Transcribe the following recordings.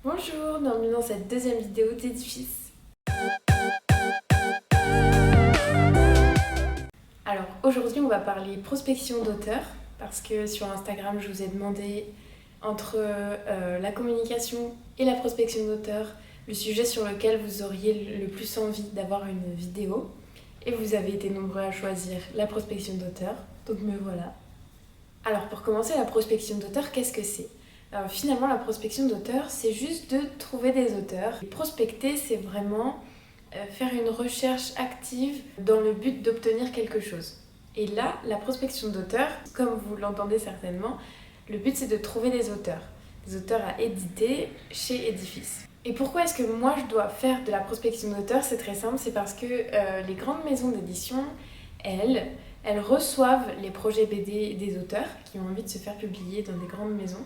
Bonjour, bienvenue dans cette deuxième vidéo d'Édifice. Alors aujourd'hui on va parler prospection d'auteur parce que sur Instagram je vous ai demandé entre la communication et la prospection d'auteur le sujet sur lequel vous auriez le plus envie d'avoir une vidéo et vous avez été nombreux à choisir la prospection d'auteur, donc me voilà. Alors pour commencer, la prospection d'auteur, qu'est-ce que c'est ? Alors, finalement, la prospection d'auteur, c'est juste de trouver des auteurs. Et prospecter, c'est vraiment faire une recherche active dans le but d'obtenir quelque chose. Et là, la prospection d'auteur, comme vous l'entendez certainement, le but c'est de trouver des auteurs à éditer chez Édifice. Et pourquoi est-ce que moi je dois faire de la prospection d'auteur ? C'est très simple, c'est parce que les grandes maisons d'édition, elles reçoivent les projets BD des auteurs qui ont envie de se faire publier dans des grandes maisons.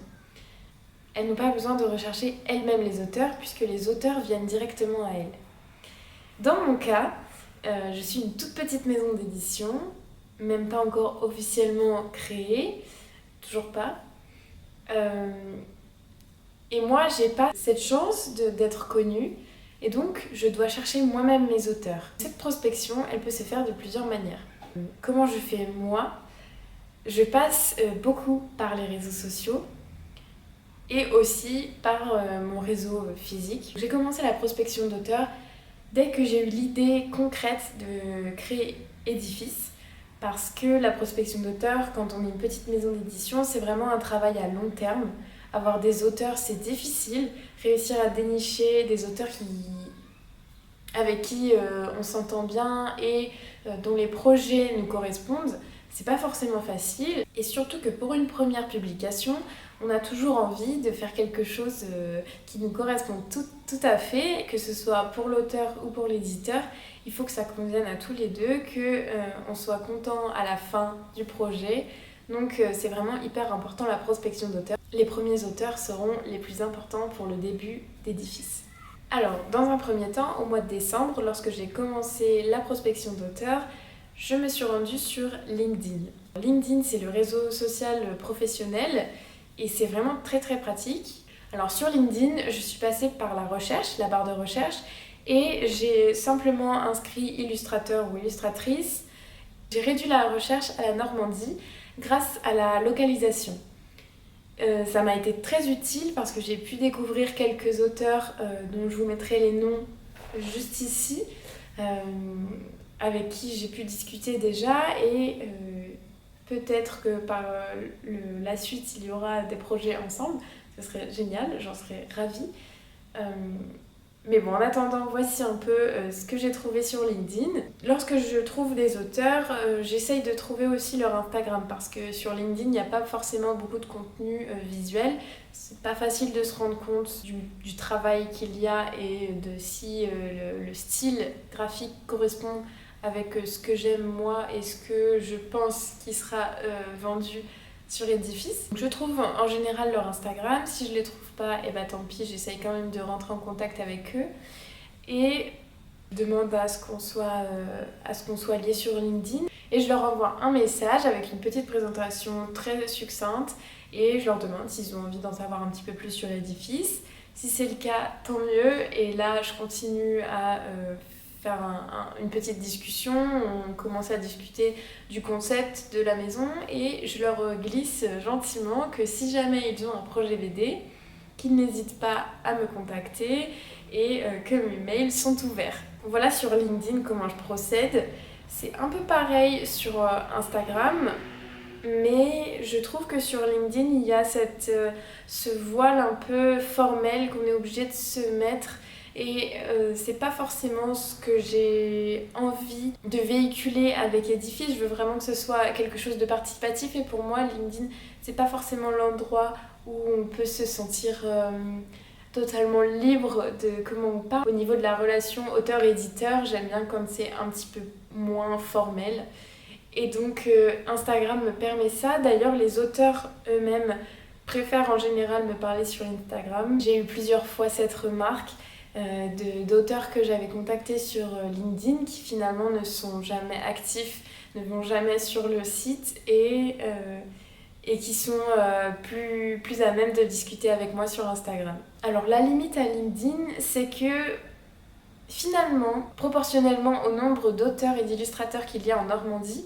Elles n'ont pas besoin de rechercher elles-mêmes les auteurs puisque les auteurs viennent directement à elles. Dans mon cas, je suis une toute petite maison d'édition, même pas encore officiellement créée, toujours pas. Et moi, j'ai pas cette chance d'être connue et donc je dois chercher moi-même mes auteurs. Cette prospection, elle peut se faire de plusieurs manières. Comment je fais moi ? Je passe beaucoup par les réseaux sociaux et aussi par mon réseau physique. J'ai commencé la prospection d'auteurs dès que j'ai eu l'idée concrète de créer Édifice, parce que la prospection d'auteurs, quand on est une petite maison d'édition, c'est vraiment un travail à long terme. Avoir des auteurs, c'est difficile. Réussir à dénicher des auteurs avec qui on s'entend bien et dont les projets nous correspondent, c'est pas forcément facile. Et surtout que pour une première publication, on a toujours envie de faire quelque chose qui nous correspond tout à fait, que ce soit pour l'auteur ou pour l'éditeur. Il faut que ça convienne à tous les deux, qu'on soit content à la fin du projet. Donc c'est vraiment hyper important la prospection d'auteurs. Les premiers auteurs seront les plus importants pour le début d'Édifice. Alors, dans un premier temps, au mois de décembre, lorsque j'ai commencé la prospection d'auteurs, je me suis rendue sur LinkedIn. LinkedIn, c'est le réseau social professionnel et c'est vraiment très très pratique. Alors sur LinkedIn, je suis passée par la recherche, la barre de recherche, et j'ai simplement inscrit illustrateur ou illustratrice. J'ai réduit la recherche à la Normandie grâce à la localisation. Ça m'a été très utile parce que j'ai pu découvrir quelques auteurs dont je vous mettrai les noms juste ici, avec qui j'ai pu discuter déjà et peut-être que par la suite il y aura des projets ensemble. Ce serait génial, j'en serais ravie. Mais bon, en attendant, voici un peu ce que j'ai trouvé sur LinkedIn. Lorsque je trouve des auteurs, j'essaye de trouver aussi leur Instagram parce que sur LinkedIn, il n'y a pas forcément beaucoup de contenu visuel. C'est pas facile de se rendre compte du travail qu'il y a et de si le style graphique correspond avec ce que j'aime moi et ce que je pense qui sera vendu sur Édifice. Je trouve en général leur Instagram. Si je les trouve pas, et tant pis, j'essaye quand même de rentrer en contact avec eux et demande à ce qu'on soit liés sur LinkedIn. Et je leur envoie un message avec une petite présentation très succincte et je leur demande s'ils ont envie d'en savoir un petit peu plus sur Édifice. Si c'est le cas, tant mieux. Et là, je continue à faire une petite discussion, on commence à discuter du concept de la maison et je leur glisse gentiment que si jamais ils ont un projet BD, qu'ils n'hésitent pas à me contacter et que mes mails sont ouverts. Voilà sur LinkedIn comment je procède. C'est un peu pareil sur Instagram, mais je trouve que sur LinkedIn, il y a ce voile un peu formel qu'on est obligé de se mettre. Et c'est pas forcément ce que j'ai envie de véhiculer avec Édifice. Je veux vraiment que ce soit quelque chose de participatif et pour moi, LinkedIn, c'est pas forcément l'endroit où on peut se sentir totalement libre de comment on parle. Au niveau de la relation auteur-éditeur, j'aime bien quand c'est un petit peu moins formel. Et donc Instagram me permet ça. D'ailleurs, les auteurs eux-mêmes préfèrent en général me parler sur Instagram. J'ai eu plusieurs fois cette remarque d'auteurs que j'avais contactés sur LinkedIn qui finalement ne sont jamais actifs, ne vont jamais sur le site et et qui sont plus à même de discuter avec moi sur Instagram. Alors la limite à LinkedIn, c'est que finalement, proportionnellement au nombre d'auteurs et d'illustrateurs qu'il y a en Normandie,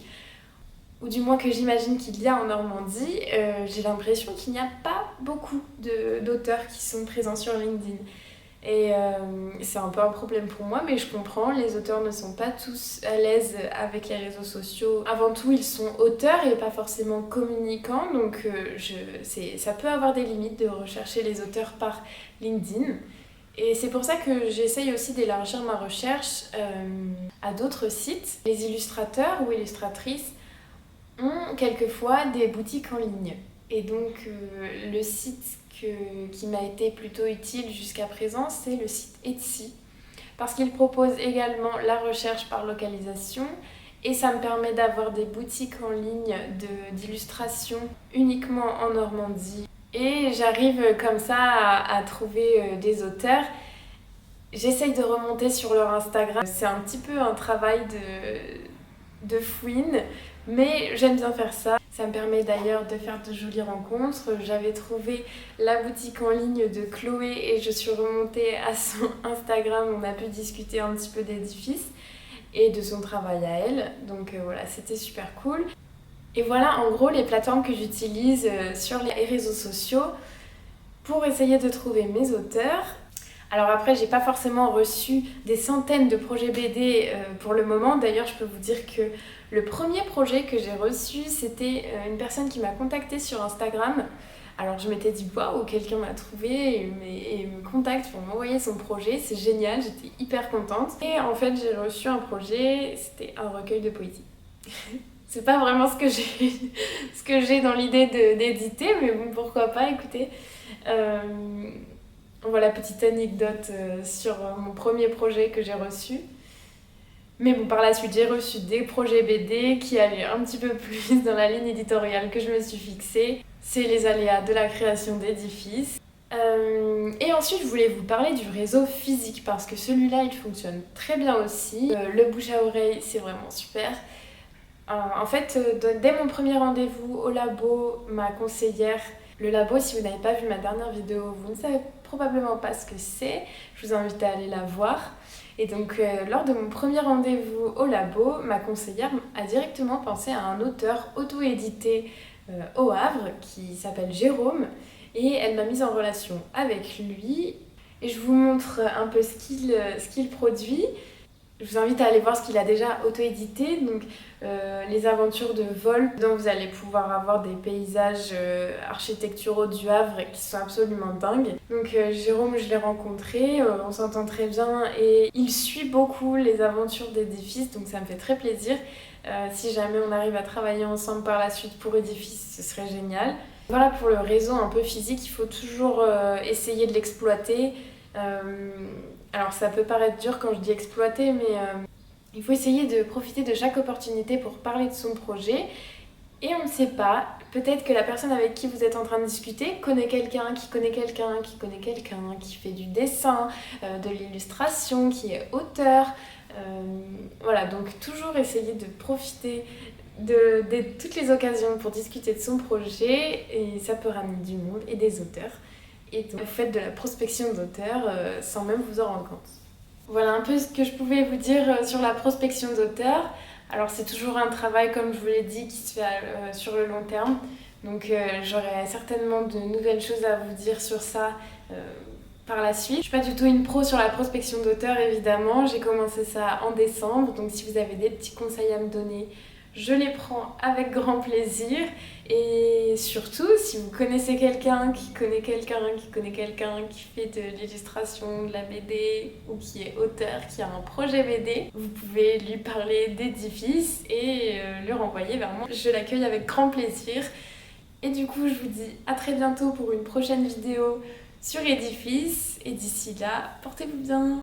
ou du moins que j'imagine qu'il y a en Normandie, j'ai l'impression qu'il n'y a pas beaucoup d'auteurs qui sont présents sur LinkedIn. Et c'est un peu un problème pour moi, mais je comprends, les auteurs ne sont pas tous à l'aise avec les réseaux sociaux. Avant tout, ils sont auteurs et pas forcément communicants, donc ça peut avoir des limites de rechercher les auteurs par LinkedIn. Et c'est pour ça que j'essaye aussi d'élargir ma recherche à d'autres sites. Les illustrateurs ou illustratrices ont quelquefois des boutiques en ligne. Et donc le site qui m'a été plutôt utile jusqu'à présent, c'est le site Etsy. Parce qu'il propose également la recherche par localisation et ça me permet d'avoir des boutiques en ligne d'illustration uniquement en Normandie. Et j'arrive comme ça à trouver des auteurs. J'essaye de remonter sur leur Instagram. C'est un petit peu un travail de fouine, mais j'aime bien faire ça. Ça me permet d'ailleurs de faire de jolies rencontres. J'avais trouvé la boutique en ligne de Chloé et je suis remontée à son Instagram. On a pu discuter un petit peu d'Édifice et de son travail à elle. Donc voilà, c'était super cool. Et voilà en gros les plateformes que j'utilise sur les réseaux sociaux pour essayer de trouver mes auteurs. Alors après, j'ai pas forcément reçu des centaines de projets BD pour le moment. D'ailleurs, je peux vous dire que le premier projet que j'ai reçu, c'était une personne qui m'a contactée sur Instagram. Alors je m'étais dit, waouh, quelqu'un m'a trouvé et me contacte pour m'envoyer son projet. C'est génial, j'étais hyper contente. Et en fait, j'ai reçu un projet, c'était un recueil de poésie. C'est pas vraiment ce que j'ai dans l'idée d'éditer, mais bon, pourquoi pas, écoutez. Voilà, petite anecdote sur mon premier projet que j'ai reçu. Mais bon, par la suite, j'ai reçu des projets BD qui allaient un petit peu plus dans la ligne éditoriale que je me suis fixée. C'est les aléas de la création d'édifices. Et ensuite, je voulais vous parler du réseau physique parce que celui-là, il fonctionne très bien aussi. Le bouche à oreille, c'est vraiment super. En fait, dès mon premier rendez-vous au labo, ma conseillère, le labo, si vous n'avez pas vu ma dernière vidéo, vous ne savez probablement pas ce que c'est. Je vous invite à aller la voir. Et donc, lors de mon premier rendez-vous au labo, ma conseillère a directement pensé à un auteur auto-édité au Havre qui s'appelle Jérôme. Et elle m'a mise en relation avec lui. Et je vous montre un peu ce qu'il produit. Je vous invite à aller voir ce qu'il a déjà auto-édité, donc les aventures de vol, dont vous allez pouvoir avoir des paysages architecturaux du Havre qui sont absolument dingues. Donc Jérôme, je l'ai rencontré, on s'entend très bien et il suit beaucoup les aventures d'Édifice, donc ça me fait très plaisir. Si jamais on arrive à travailler ensemble par la suite pour Édifice, ce serait génial. Voilà, pour le réseau un peu physique, il faut toujours essayer de l'exploiter. Alors ça peut paraître dur quand je dis exploiter, mais il faut essayer de profiter de chaque opportunité pour parler de son projet. Et on ne sait pas, peut-être que la personne avec qui vous êtes en train de discuter connaît quelqu'un, qui connaît quelqu'un, qui connaît quelqu'un, qui fait du dessin, de l'illustration, qui est auteur. Voilà, donc toujours essayer de profiter de toutes les occasions pour discuter de son projet et ça peut ramener du monde et des auteurs. Et donc, vous faites de la prospection d'auteurs sans même vous en rendre compte. Voilà un peu ce que je pouvais vous dire sur la prospection d'auteurs. Alors c'est toujours un travail, comme je vous l'ai dit, qui se fait sur le long terme. Donc j'aurai certainement de nouvelles choses à vous dire sur ça par la suite. Je suis pas du tout une pro sur la prospection d'auteurs, évidemment. J'ai commencé ça en décembre. Donc si vous avez des petits conseils à me donner, je les prends avec grand plaisir. Et surtout, si vous connaissez quelqu'un qui connaît quelqu'un qui connaît quelqu'un qui fait de l'illustration, de la BD ou qui est auteur, qui a un projet BD, vous pouvez lui parler d'Édifice et le renvoyer vers moi. Je l'accueille avec grand plaisir. Et du coup, je vous dis à très bientôt pour une prochaine vidéo sur Édifice. Et d'ici là, portez-vous bien.